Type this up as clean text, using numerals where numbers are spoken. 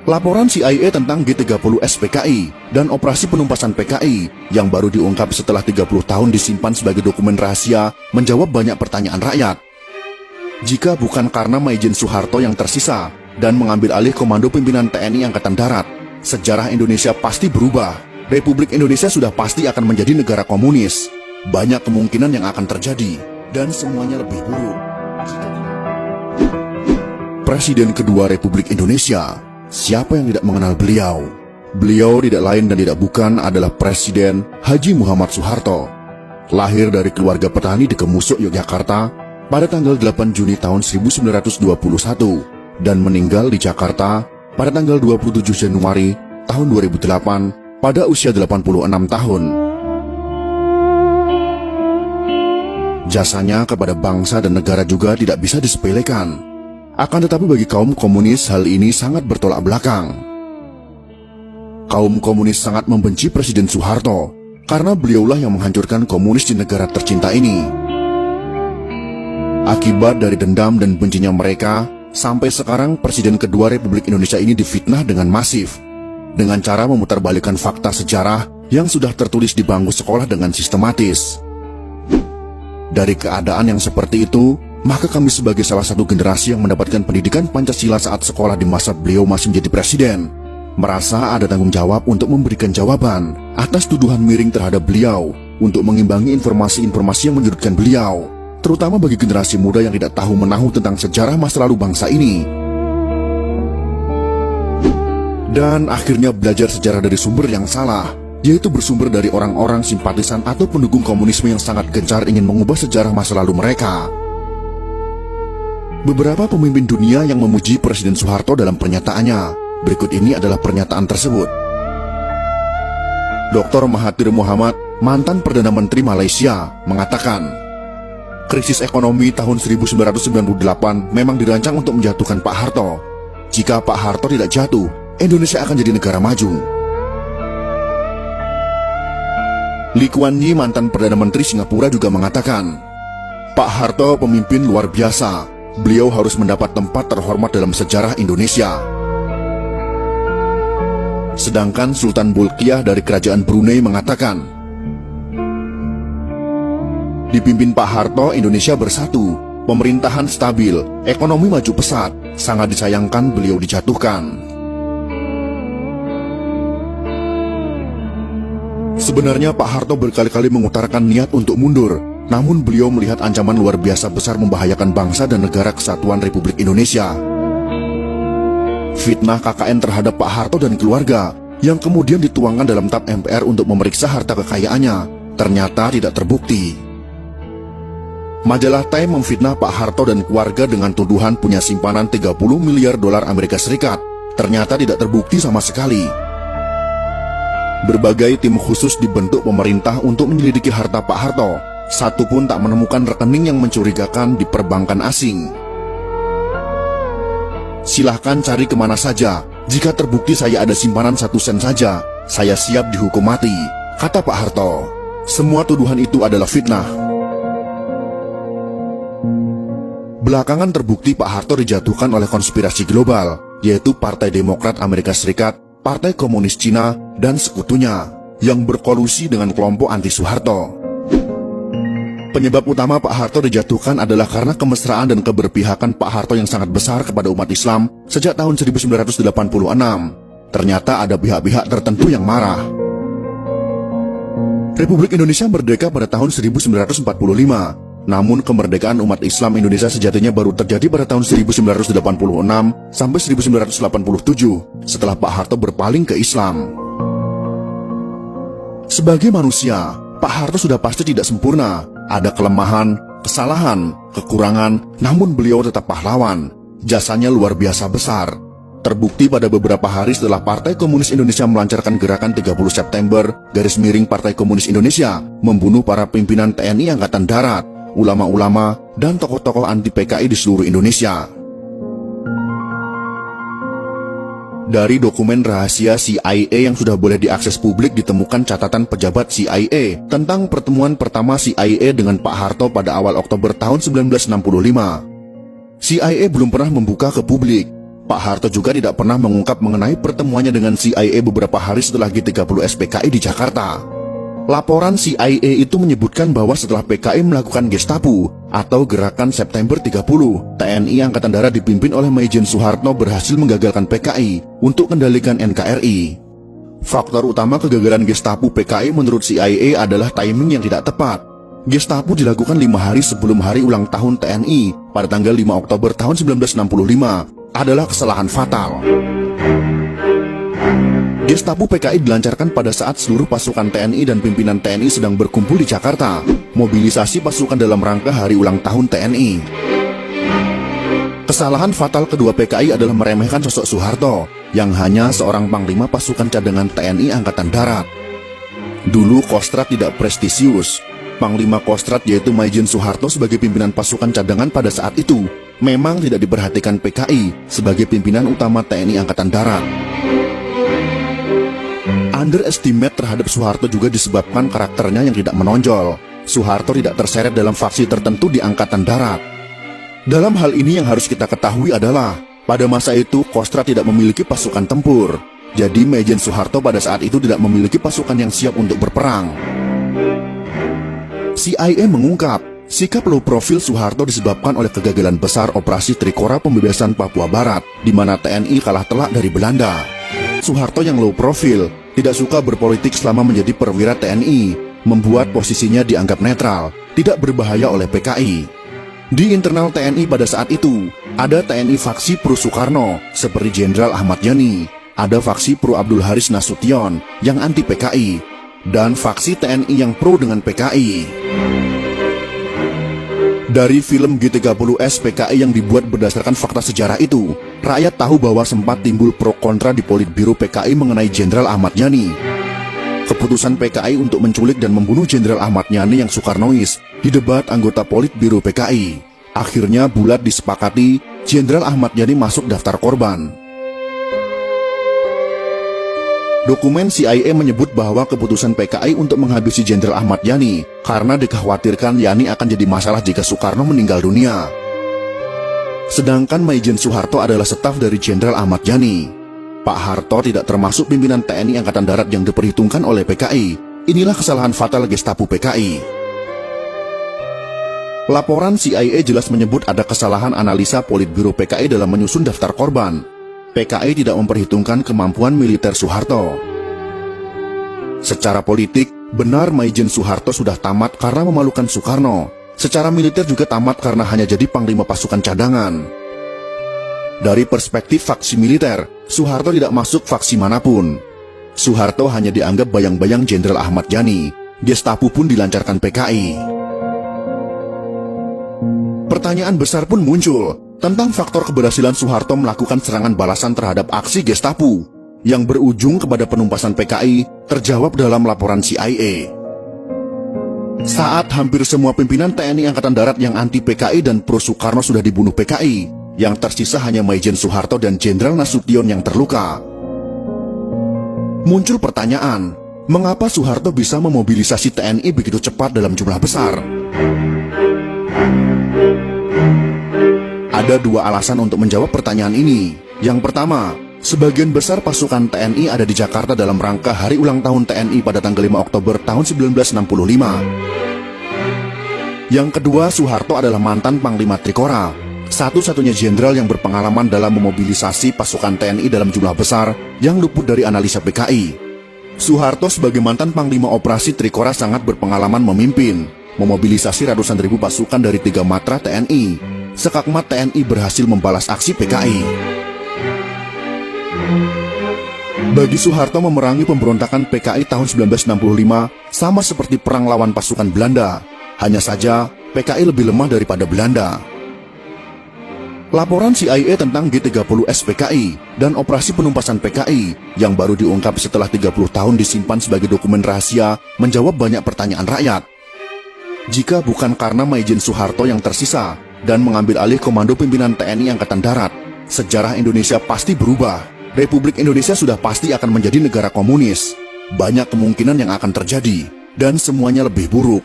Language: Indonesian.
Laporan CIA tentang G30S PKI dan operasi penumpasan PKI yang baru diungkap setelah 30 tahun disimpan sebagai dokumen rahasia menjawab banyak pertanyaan rakyat. Jika bukan karena Maijen Soeharto yang tersisa dan mengambil alih komando pimpinan TNI Angkatan Darat, sejarah Indonesia pasti berubah. Republik Indonesia sudah pasti akan menjadi negara komunis. Banyak kemungkinan yang akan terjadi, dan semuanya lebih buruk. Presiden kedua Republik Indonesia, siapa yang tidak mengenal beliau? Beliau tidak lain dan tidak bukan adalah Presiden Haji Muhammad Soeharto. Lahir dari keluarga petani di Kemusuk, Yogyakarta pada tanggal 8 Juni tahun 1921 dan meninggal di Jakarta pada tanggal 27 Januari tahun 2008 pada usia 86 tahun. Jasanya kepada bangsa dan negara juga tidak bisa disepelekan. Akan tetapi bagi kaum komunis hal ini sangat bertolak belakang. Kaum komunis sangat membenci Presiden Soeharto karena beliaulah yang menghancurkan komunis di negara tercinta ini. Akibat dari dendam dan bencinya mereka, sampai sekarang Presiden kedua Republik Indonesia ini difitnah dengan masif, dengan cara memutarbalikkan fakta sejarah yang sudah tertulis di bangku sekolah dengan sistematis. Dari keadaan yang seperti itu, maka kami sebagai salah satu generasi yang mendapatkan pendidikan Pancasila saat sekolah di masa beliau masih menjadi presiden, merasa ada tanggung jawab untuk memberikan jawaban atas tuduhan miring terhadap beliau, untuk mengimbangi informasi-informasi yang menyudutkan beliau, terutama bagi generasi muda yang tidak tahu menahu tentang sejarah masa lalu bangsa ini. Dan akhirnya belajar sejarah dari sumber yang salah, yaitu bersumber dari orang-orang simpatisan atau pendukung komunisme yang sangat gencar ingin mengubah sejarah masa lalu mereka. Beberapa pemimpin dunia yang memuji Presiden Soeharto dalam pernyataannya, berikut ini adalah pernyataan tersebut. Dr. Mahathir Mohamad, mantan Perdana Menteri Malaysia, mengatakan, krisis ekonomi tahun 1998 memang dirancang untuk menjatuhkan Pak Harto. Jika Pak Harto tidak jatuh, Indonesia akan jadi negara maju. Lee Kuan Yew, mantan Perdana Menteri Singapura, juga mengatakan, Pak Harto pemimpin luar biasa. Beliau harus mendapat tempat terhormat dalam sejarah Indonesia. Sedangkan Sultan Bolkiah dari Kerajaan Brunei mengatakan, dipimpin Pak Harto, Indonesia bersatu, pemerintahan stabil, ekonomi maju pesat, sangat disayangkan beliau dijatuhkan. Sebenarnya Pak Harto berkali-kali mengutarakan niat untuk mundur, namun beliau melihat ancaman luar biasa besar membahayakan bangsa dan negara kesatuan Republik Indonesia. Fitnah KKN terhadap Pak Harto dan keluarga yang kemudian dituangkan dalam TAP MPR untuk memeriksa harta kekayaannya ternyata tidak terbukti. Majalah Time memfitnah Pak Harto dan keluarga dengan tuduhan punya simpanan 30 miliar dolar Amerika Serikat. Ternyata tidak terbukti sama sekali. Berbagai tim khusus dibentuk pemerintah untuk menyelidiki harta Pak Harto. Satu pun tak menemukan rekening yang mencurigakan di perbankan asing. Silahkan cari kemana saja. Jika terbukti saya ada simpanan 1 sen saja, saya siap dihukum mati, kata Pak Harto. Semua tuduhan itu adalah fitnah. Belakangan terbukti Pak Harto dijatuhkan oleh konspirasi global, yaitu Partai Demokrat Amerika Serikat, Partai Komunis Cina, dan sekutunya yang berkolusi dengan kelompok anti-Soeharto. Penyebab utama Pak Harto dijatuhkan adalah karena kemesraan dan keberpihakan Pak Harto yang sangat besar kepada umat Islam sejak tahun 1986. Ternyata ada pihak-pihak tertentu yang marah. Republik Indonesia merdeka pada tahun 1945. Namun kemerdekaan umat Islam Indonesia sejatinya baru terjadi pada tahun 1986 sampai 1987 setelah Pak Harto berpaling ke Islam. Sebagai manusia, Pak Harto sudah pasti tidak sempurna. Ada kelemahan, kesalahan, kekurangan, namun beliau tetap pahlawan. Jasanya luar biasa besar. Terbukti pada beberapa hari setelah Partai Komunis Indonesia melancarkan gerakan 30 September, Partai Komunis Indonesia, membunuh para pimpinan TNI Angkatan Darat, ulama-ulama, dan tokoh-tokoh anti PKI di seluruh Indonesia. Dari dokumen rahasia CIA yang sudah boleh diakses publik ditemukan catatan pejabat CIA tentang pertemuan pertama CIA dengan Pak Harto pada awal Oktober tahun 1965. CIA belum pernah membuka ke publik. Pak Harto juga tidak pernah mengungkap mengenai pertemuannya dengan CIA beberapa hari setelah G30 SPKI di Jakarta. Laporan CIA itu menyebutkan bahwa setelah PKI melakukan Gestapo atau Gerakan September 30, TNI Angkatan Darat dipimpin oleh Maijen Soeharto berhasil menggagalkan PKI untuk kendalikan NKRI. Faktor utama kegagalan Gestapo PKI menurut CIA adalah timing yang tidak tepat. Gestapo dilakukan 5 hari sebelum hari ulang tahun TNI pada tanggal 5 Oktober tahun 1965 adalah kesalahan fatal. Gestapo PKI dilancarkan pada saat seluruh pasukan TNI dan pimpinan TNI sedang berkumpul di Jakarta, mobilisasi pasukan dalam rangka hari ulang tahun TNI. Kesalahan fatal kedua PKI adalah meremehkan sosok Soeharto, yang hanya seorang panglima pasukan cadangan TNI Angkatan Darat. Dulu Kostrad tidak prestisius. Panglima Kostrad yaitu Maijen Soeharto sebagai pimpinan pasukan cadangan pada saat itu memang tidak diperhatikan PKI sebagai pimpinan utama TNI Angkatan Darat. Underestimate terhadap Soeharto juga disebabkan karakternya yang tidak menonjol. Soeharto tidak terseret dalam faksi tertentu di Angkatan Darat. Dalam hal ini yang harus kita ketahui adalah, pada masa itu Kostrad tidak memiliki pasukan tempur. Jadi Maijen Soeharto pada saat itu tidak memiliki pasukan yang siap untuk berperang. CIA mengungkap, sikap low profil Soeharto disebabkan oleh kegagalan besar operasi Trikora pembebasan Papua Barat, di mana TNI kalah telak dari Belanda. Soeharto yang low profil, tidak suka berpolitik selama menjadi perwira TNI, membuat posisinya dianggap netral, tidak berbahaya oleh PKI. Di internal TNI pada saat itu, ada TNI faksi pro Soekarno, seperti Jenderal Ahmad Yani, ada faksi pro Abdul Haris Nasution, yang anti PKI, dan faksi TNI yang pro dengan PKI. Dari film G30 SPKI yang dibuat berdasarkan fakta sejarah itu, rakyat tahu bahwa sempat timbul pro kontra di Politbiro PKI mengenai Jenderal Ahmad Yani. Keputusan PKI untuk menculik dan membunuh Jenderal Ahmad Yani yang Soekarnois didebat anggota Politbiro PKI. Akhirnya bulat disepakati Jenderal Ahmad Yani masuk daftar korban. Dokumen CIA menyebut bahwa keputusan PKI untuk menghabisi Jenderal Ahmad Yani karena dikhawatirkan Yani akan jadi masalah jika Soekarno meninggal dunia. Sedangkan Maijen Soeharto adalah staf dari Jenderal Ahmad Yani. Pak Harto tidak termasuk pimpinan TNI Angkatan Darat yang diperhitungkan oleh PKI. Inilah kesalahan fatal Gestapo PKI. Laporan CIA jelas menyebut ada kesalahan analisa Politbiro PKI dalam menyusun daftar korban. PKI tidak memperhitungkan kemampuan militer Soeharto. Secara politik, benar Maijen Soeharto sudah tamat karena memalukan Soekarno. Secara militer juga tamat karena hanya jadi panglima pasukan cadangan. Dari perspektif faksi militer, Soeharto tidak masuk faksi manapun. Soeharto hanya dianggap bayang-bayang Jenderal Ahmad Yani. Gestapo pun dilancarkan PKI. Pertanyaan besar pun muncul tentang faktor keberhasilan Soeharto melakukan serangan balasan terhadap aksi Gestapo yang berujung kepada penumpasan PKI terjawab dalam laporan CIA. Saat hampir semua pimpinan TNI Angkatan Darat yang anti PKI dan pro Soekarno sudah dibunuh PKI, yang tersisa hanya Maijen Soeharto dan Jenderal Nasution yang terluka. Muncul pertanyaan, mengapa Soeharto bisa memobilisasi TNI begitu cepat dalam jumlah besar? Ada dua alasan untuk menjawab pertanyaan ini. Yang pertama, sebagian besar pasukan TNI ada di Jakarta dalam rangka hari ulang tahun TNI pada tanggal 5 Oktober tahun 1965. Yang kedua, Soeharto adalah mantan Panglima Trikora, satu-satunya jenderal yang berpengalaman dalam memobilisasi pasukan TNI dalam jumlah besar yang luput dari analisa PKI. Soeharto sebagai mantan Panglima Operasi Trikora sangat berpengalaman memimpin, memobilisasi ratusan ribu pasukan dari 3 matra TNI. Sekakmat TNI berhasil membalas aksi PKI. Bagi Soeharto memerangi pemberontakan PKI tahun 1965 sama seperti perang lawan pasukan Belanda. Hanya saja PKI lebih lemah daripada Belanda. Laporan CIA tentang G30 SPKI dan operasi penumpasan PKI yang baru diungkap setelah 30 tahun disimpan sebagai dokumen rahasia menjawab banyak pertanyaan rakyat. Jika bukan karena Maijen Soeharto yang tersisa dan mengambil alih komando pimpinan TNI Angkatan Darat, sejarah Indonesia pasti berubah. Republik Indonesia sudah pasti akan menjadi negara komunis. Banyak kemungkinan yang akan terjadi, dan semuanya lebih buruk.